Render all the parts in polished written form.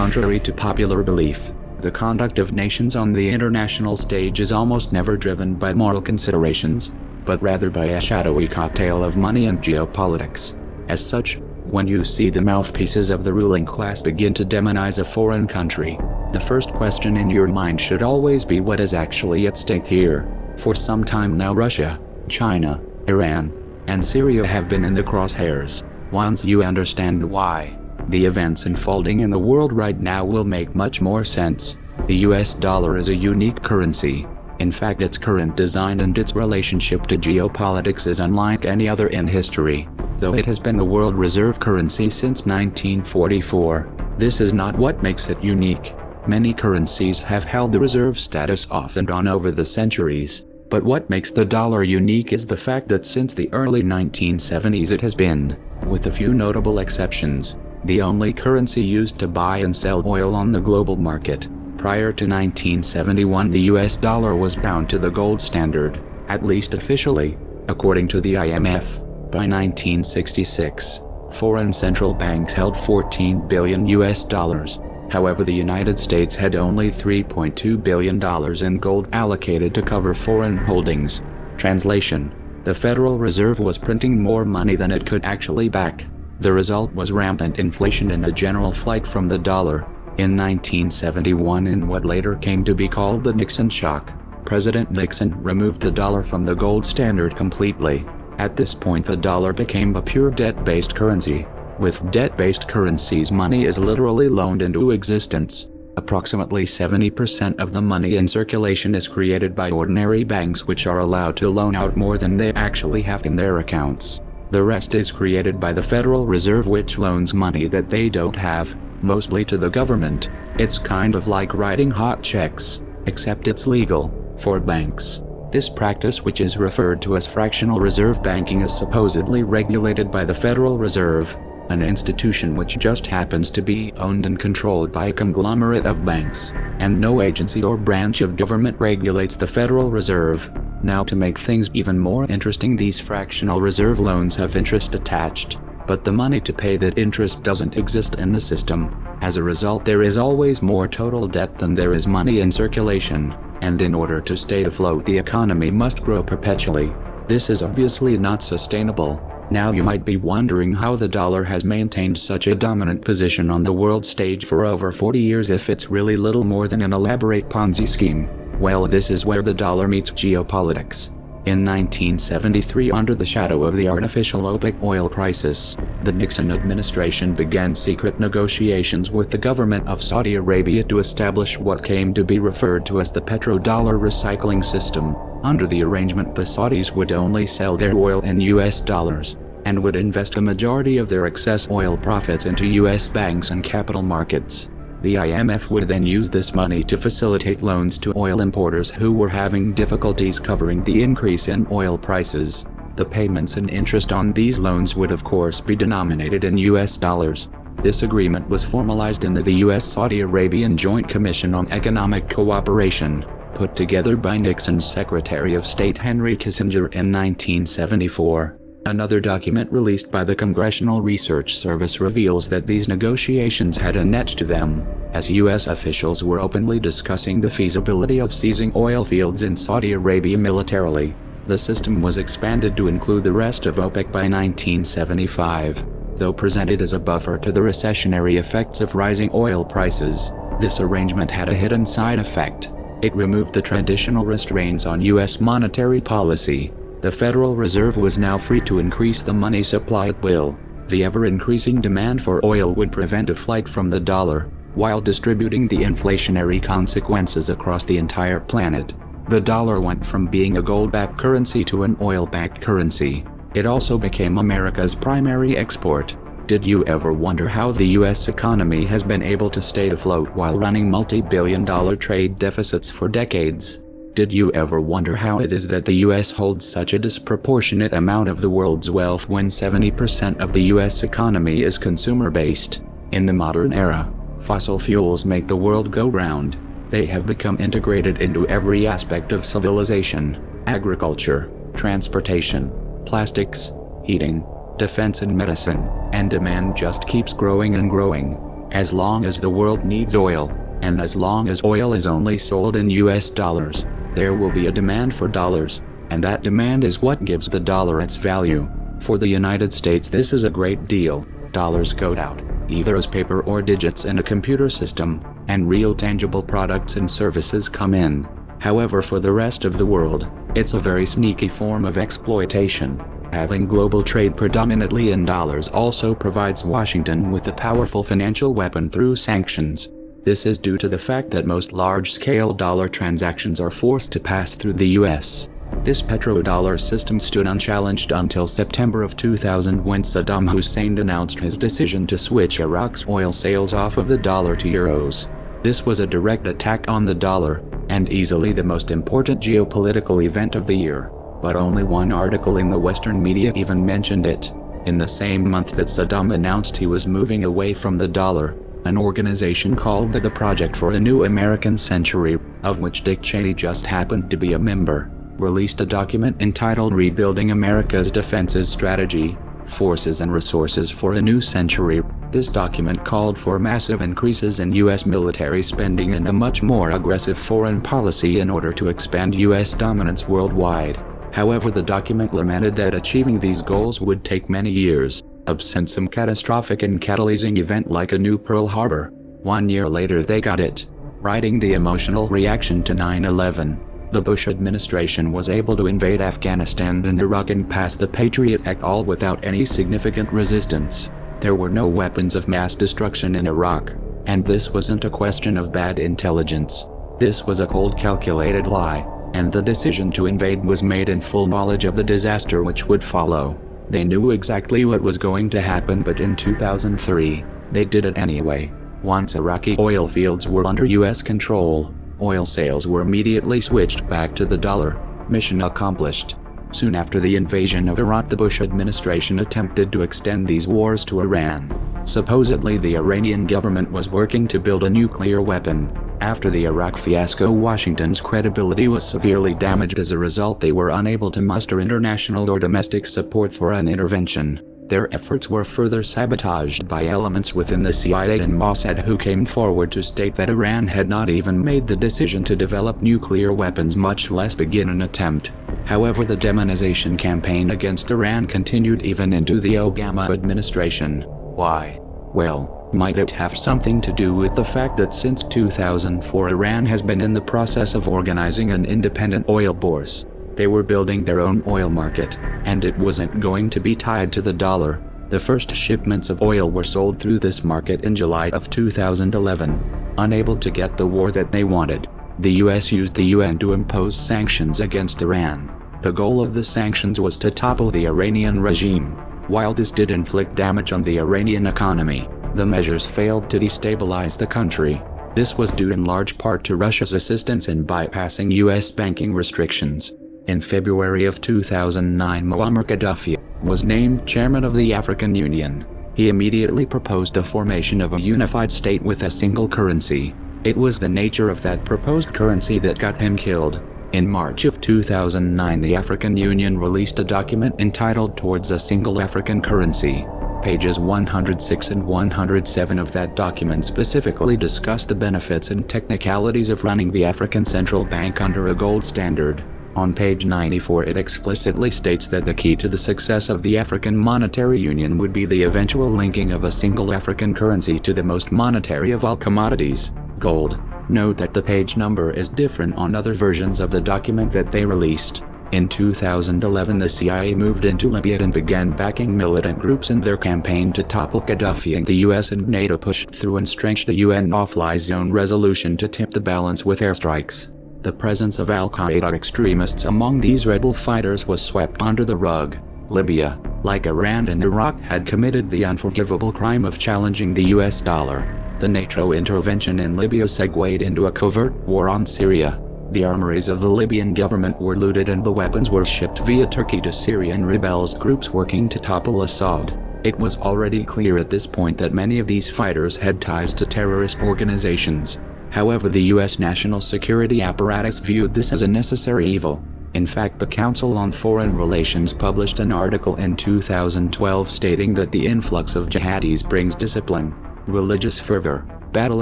Contrary to popular belief, the conduct of nations on the international stage is almost never driven by moral considerations, but rather by a shadowy cocktail of money and geopolitics. As such, when you see the mouthpieces of the ruling class begin to demonize a foreign country, the first question in your mind should always be what is actually at stake here. For some time now Russia, China, Iran, and Syria have been in the crosshairs. Once you understand why, the events unfolding in the world right now will make much more sense. The US dollar is a unique currency. In fact, its current design and its relationship to geopolitics is unlike any other in history. Though it has been the world reserve currency since 1944, this is not what makes it unique. Many currencies have held the reserve status off and on over the centuries. But what makes the dollar unique is the fact that since the early 1970s it has been, with a few notable exceptions, the only currency used to buy and sell oil on the global market. Prior to 1971, the US dollar was bound to the gold standard, at least officially, according to the IMF. By 1966, foreign central banks held $14 billion US dollars. However, the United States had only $3.2 billion in gold allocated to cover foreign holdings. Translation: the Federal Reserve was printing more money than it could actually back. The result was rampant inflation and a general flight from the dollar. In 1971, in what later came to be called the Nixon shock, President Nixon removed the dollar from the gold standard completely. At this point, the dollar became a pure debt-based currency. With debt-based currencies, money is literally loaned into existence. Approximately 70% of the money in circulation is created by ordinary banks, which are allowed to loan out more than they actually have in their accounts. The rest is created by the Federal Reserve, which loans money that they don't have, mostly to the government. It's kind of like writing hot checks, except it's legal for banks. This practice, which is referred to as fractional reserve banking, is supposedly regulated by the Federal Reserve, an institution which just happens to be owned and controlled by a conglomerate of banks, and no agency or branch of government regulates the Federal Reserve. Now, to make things even more interesting, these fractional reserve loans have interest attached, but the money to pay that interest doesn't exist in the system. As a result, there is always more total debt than there is money in circulation, and in order to stay afloat, the economy must grow perpetually. This is obviously not sustainable. Now you might be wondering how the dollar has maintained such a dominant position on the world stage for over 40 years if it's really little more than an elaborate Ponzi scheme. Well, this is where the dollar meets geopolitics. In 1973, under the shadow of the artificial OPEC oil crisis, the Nixon administration began secret negotiations with the government of Saudi Arabia to establish what came to be referred to as the petrodollar recycling system. Under the arrangement, the Saudis would only sell their oil in US dollars, and would invest a majority of their excess oil profits into US banks and capital markets. The IMF would then use this money to facilitate loans to oil importers who were having difficulties covering the increase in oil prices. The payments and interest on these loans would of course be denominated in US dollars. This agreement was formalized in the US-Saudi Arabian Joint Commission on Economic Cooperation, put together by Nixon's Secretary of State Henry Kissinger in 1974. Another document released by the Congressional Research Service reveals that these negotiations had a net to them, as U.S. officials were openly discussing the feasibility of seizing oil fields in Saudi Arabia militarily. The system was expanded to include the rest of OPEC by 1975. Though presented as a buffer to the recessionary effects of rising oil prices, this arrangement had a hidden side effect. It removed the traditional restraints on U.S. monetary policy. The Federal Reserve was now free to increase the money supply at will. The ever-increasing demand for oil would prevent a flight from the dollar, while distributing the inflationary consequences across the entire planet. The dollar went from being a gold-backed currency to an oil-backed currency. It also became America's primary export. Did you ever wonder how the U.S. economy has been able to stay afloat while running multi-billion-dollar trade deficits for decades? Did you ever wonder how it is that the U.S. holds such a disproportionate amount of the world's wealth when 70% of the U.S. economy is consumer-based? In the modern era, fossil fuels make the world go round. They have become integrated into every aspect of civilization: agriculture, transportation, plastics, heating, defense and medicine, and demand just keeps growing and growing. As long as the world needs oil, and as long as oil is only sold in US dollars, there will be a demand for dollars, and that demand is what gives the dollar its value. For the United States, this is a great deal. Dollars go out, either as paper or digits in a computer system, and real tangible products and services come in. However, for the rest of the world, it's a very sneaky form of exploitation. Having global trade predominantly in dollars also provides Washington with a powerful financial weapon through sanctions. This is due to the fact that most large-scale dollar transactions are forced to pass through the US. This petrodollar system stood unchallenged until September of 2000, when Saddam Hussein announced his decision to switch Iraq's oil sales off of the dollar to euros. This was a direct attack on the dollar, and easily the most important geopolitical event of the year. But only one article in the Western media even mentioned it. In the same month that Saddam announced he was moving away from the dollar, an organization called the Project for a New American Century, of which Dick Cheney just happened to be a member, released a document entitled Rebuilding America's Defenses Strategy, Forces and Resources for a New Century. This document called for massive increases in U.S. military spending and a much more aggressive foreign policy in order to expand U.S. dominance worldwide. However, the document lamented that achieving these goals would take many years, absent some catastrophic and catalyzing event like a new Pearl Harbor. 1 year later they got it. Writing the emotional reaction to 9/11, the Bush administration was able to invade Afghanistan and Iraq and pass the Patriot Act all without any significant resistance. There were no weapons of mass destruction in Iraq, and this wasn't a question of bad intelligence. This was a cold, calculated lie, and the decision to invade was made in full knowledge of the disaster which would follow. They knew exactly what was going to happen, but in 2003, they did it anyway. Once Iraqi oil fields were under US control, oil sales were immediately switched back to the dollar. Mission accomplished. Soon after the invasion of Iraq, the Bush administration attempted to extend these wars to Iran. Supposedly the Iranian government was working to build a nuclear weapon. After the Iraq fiasco, Washington's credibility was severely damaged. As a result, they were unable to muster international or domestic support for an intervention. Their efforts were further sabotaged by elements within the CIA and Mossad, who came forward to state that Iran had not even made the decision to develop nuclear weapons, much less begin an attempt. However, the demonization campaign against Iran continued even into the Obama administration. Why? Well, might it have something to do with the fact that since 2004 Iran has been in the process of organizing an independent oil bourse. They were building their own oil market, and it wasn't going to be tied to the dollar. The first shipments of oil were sold through this market in July of 2011. Unable to get the war that they wanted, the US used the UN to impose sanctions against Iran. The goal of the sanctions was to topple the Iranian regime. While this did inflict damage on the Iranian economy, the measures failed to destabilize the country. This was due in large part to Russia's assistance in bypassing US banking restrictions. In February of 2009, Muammar Gaddafi was named chairman of the African Union. He immediately proposed the formation of a unified state with a single currency. It was the nature of that proposed currency that got him killed. In March of 2009, the African Union released a document entitled Towards a Single African Currency. Pages 106 and 107 of that document specifically discuss the benefits and technicalities of running the African Central Bank under a gold standard. On page 94 it explicitly states that the key to the success of the African Monetary Union would be the eventual linking of a single African currency to the most monetary of all commodities, gold. Note that the page number is different on other versions of the document that they released. In 2011 the CIA moved into Libya and began backing militant groups in their campaign to topple Gaddafi, and the US and NATO pushed through and strengthened a UN no-fly zone resolution to tip the balance with airstrikes. The presence of al-Qaeda extremists among these rebel fighters was swept under the rug. Libya, like Iran and Iraq, had committed the unforgivable crime of challenging the US dollar. The NATO intervention in Libya segued into a covert war on Syria. The armories of the Libyan government were looted and the weapons were shipped via Turkey to Syrian rebels groups working to topple Assad. It was already clear at this point that many of these fighters had ties to terrorist organizations. However, the US national security apparatus viewed this as a necessary evil. In fact, the Council on Foreign Relations published an article in 2012 stating that the influx of jihadis brings discipline. religious fervor, battle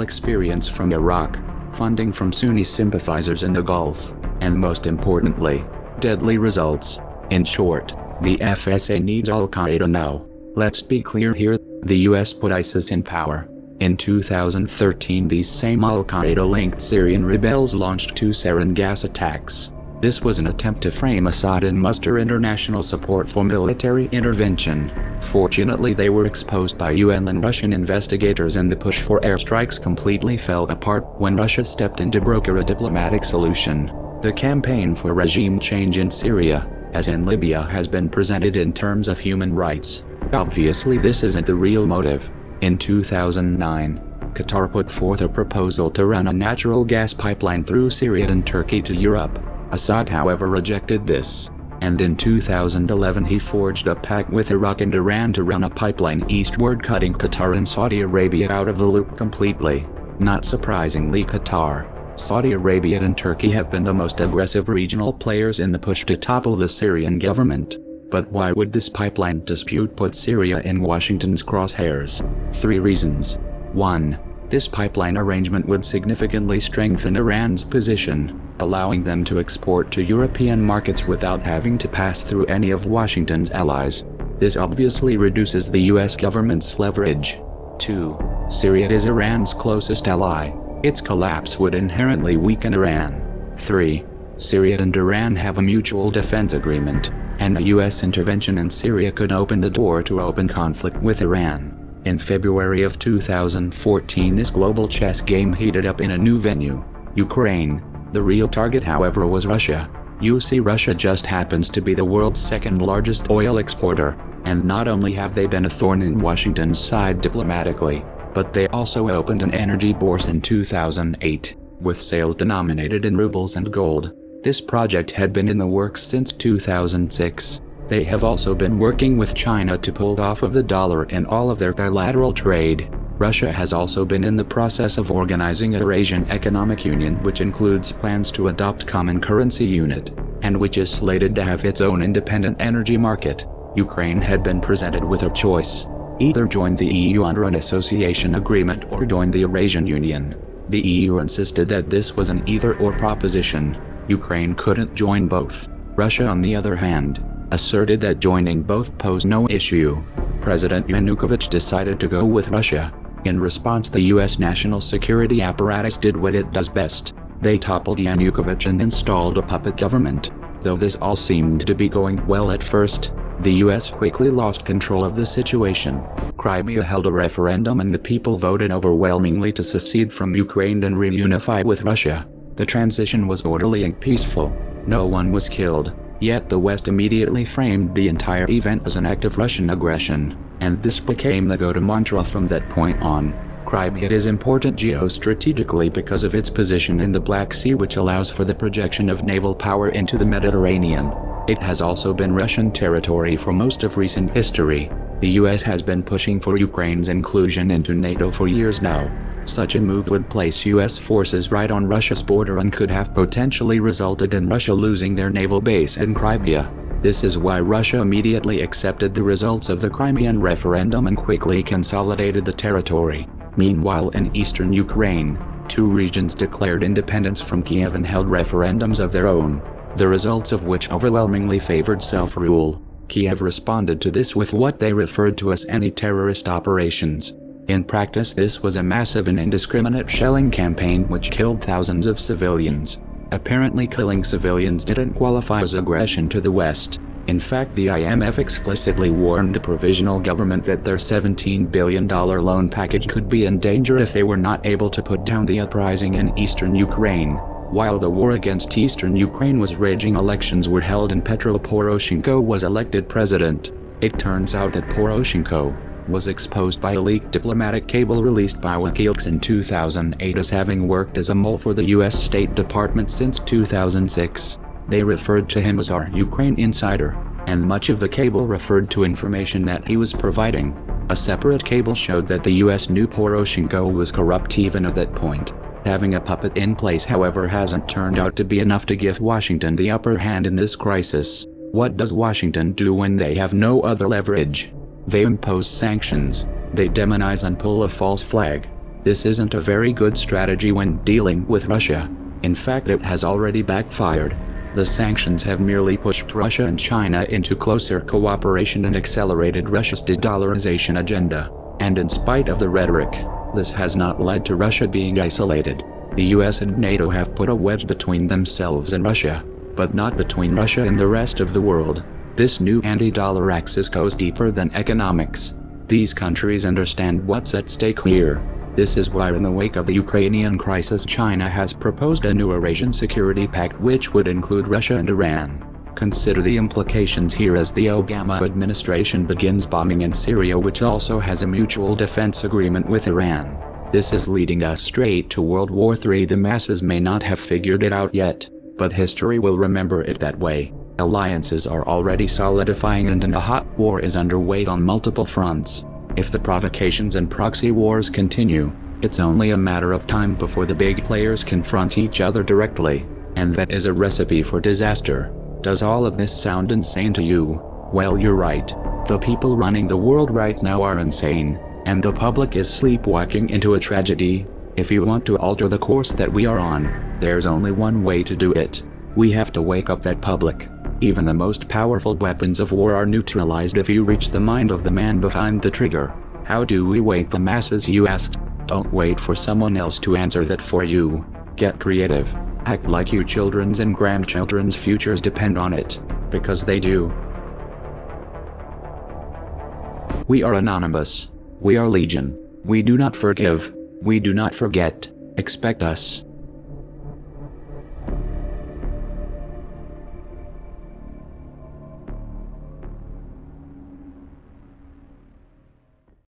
experience from Iraq, funding from Sunni sympathizers in the Gulf, and most importantly, deadly results. In short, the FSA needs Al-Qaeda now. Let's be clear here, the US put ISIS in power. In 2013 these same Al-Qaeda-linked Syrian rebels launched 2 sarin gas attacks. This was an attempt to frame Assad and muster international support for military intervention. Fortunately they were exposed by UN and Russian investigators, and the push for airstrikes completely fell apart when Russia stepped in to broker a diplomatic solution. The campaign for regime change in Syria, as in Libya, has been presented in terms of human rights. Obviously this isn't the real motive. In 2009, Qatar put forth a proposal to run a natural gas pipeline through Syria and Turkey to Europe. Assad however rejected this, and in 2011 he forged a pact with Iraq and Iran to run a pipeline eastward, cutting Qatar and Saudi Arabia out of the loop completely. Not surprisingly, Qatar, Saudi Arabia and Turkey have been the most aggressive regional players in the push to topple the Syrian government. But why would this pipeline dispute put Syria in Washington's crosshairs? 3 reasons. 1. This pipeline arrangement would significantly strengthen Iran's position, allowing them to export to European markets without having to pass through any of Washington's allies. This obviously reduces the US government's leverage. 2. Syria is Iran's closest ally. Its collapse would inherently weaken Iran. 3. Syria and Iran have a mutual defense agreement, and a US intervention in Syria could open the door to open conflict with Iran. In February of 2014 this global chess game heated up in a new venue, Ukraine. The real target however was Russia. You see, Russia just happens to be the world's second largest oil exporter, and not only have they been a thorn in Washington's side diplomatically, but they also opened an energy bourse in 2008, with sales denominated in rubles and gold. This project had been in the works since 2006. They have also been working with China to pull off of the dollar in all of their bilateral trade. Russia has also been in the process of organizing a Eurasian Economic Union, which includes plans to adopt common currency unit, and which is slated to have its own independent energy market. Ukraine had been presented with a choice: either join the EU under an association agreement or join the Eurasian Union. The EU insisted that this was an either-or proposition. Ukraine couldn't join both. Russia, on the other hand, asserted that joining both posed no issue. President Yanukovych decided to go with Russia. In response, the US national security apparatus did what it does best. They toppled Yanukovych and installed a puppet government. Though this all seemed to be going well at first, the US quickly lost control of the situation. Crimea held a referendum and the people voted overwhelmingly to secede from Ukraine and reunify with Russia. The transition was orderly and peaceful. No one was killed. Yet the West immediately framed the entire event as an act of Russian aggression, and this became the go-to mantra from that point on. Crimea is important geostrategically because of its position in the Black Sea, which allows for the projection of naval power into the Mediterranean. It has also been Russian territory for most of recent history. The US has been pushing for Ukraine's inclusion into NATO for years now. Such a move would place US forces right on Russia's border and could have potentially resulted in Russia losing their naval base in Crimea. This is why Russia immediately accepted the results of the Crimean referendum and quickly consolidated the territory. Meanwhile, in eastern Ukraine, 2 regions declared independence from Kiev and held referendums of their own, the results of which overwhelmingly favored self-rule. Kiev responded to this with what they referred to as anti-terrorist operations. In practice, this was a massive and indiscriminate shelling campaign which killed thousands of civilians. Apparently, killing civilians didn't qualify as aggression to the West. In fact, the IMF explicitly warned the provisional government that their $17 billion loan package could be in danger if they were not able to put down the uprising in eastern Ukraine. While the war against eastern Ukraine was raging, elections were held and Petro Poroshenko was elected president. It turns out that Poroshenko was exposed by a leaked diplomatic cable released by WikiLeaks in 2008 as having worked as a mole for the US State Department since 2006. They referred to him as our Ukraine insider, and much of the cable referred to information that he was providing. A separate cable showed that the US knew Poroshenko was corrupt even at that point. Having a puppet in place, however, hasn't turned out to be enough to give Washington the upper hand in this crisis. What does Washington do when they have no other leverage? They impose sanctions. They demonize and pull a false flag. This isn't a very good strategy when dealing with Russia. In fact, it has already backfired. The sanctions have merely pushed Russia and China into closer cooperation and accelerated Russia's de-dollarization agenda. And in spite of the rhetoric, this has not led to Russia being isolated. The US and NATO have put a wedge between themselves and Russia, but not between Russia and the rest of the world. This new anti-dollar axis goes deeper than economics. These countries understand what's at stake here. This is why in the wake of the Ukrainian crisis, China has proposed a new Eurasian Security Pact which would include Russia and Iran. Consider the implications here as the Obama administration begins bombing in Syria, which also has a mutual defense agreement with Iran. This is leading us straight to World War III. The masses may not have figured it out yet, but history will remember it that way. Alliances are already solidifying and a hot war is underway on multiple fronts. If the provocations and proxy wars continue, it's only a matter of time before the big players confront each other directly, and that is a recipe for disaster. Does all of this sound insane to you? Well, you're right. The people running the world right now are insane, and the public is sleepwalking into a tragedy. If you want to alter the course that we are on, there's only one way to do it. We have to wake up that public. Even the most powerful weapons of war are neutralized if you reach the mind of the man behind the trigger. How do we wake the masses, you ask? Don't wait for someone else to answer that for you. Get creative. Act like your children's and grandchildren's futures depend on it, because they do. We are anonymous. We are legion. We do not forgive. We do not forget. Expect us.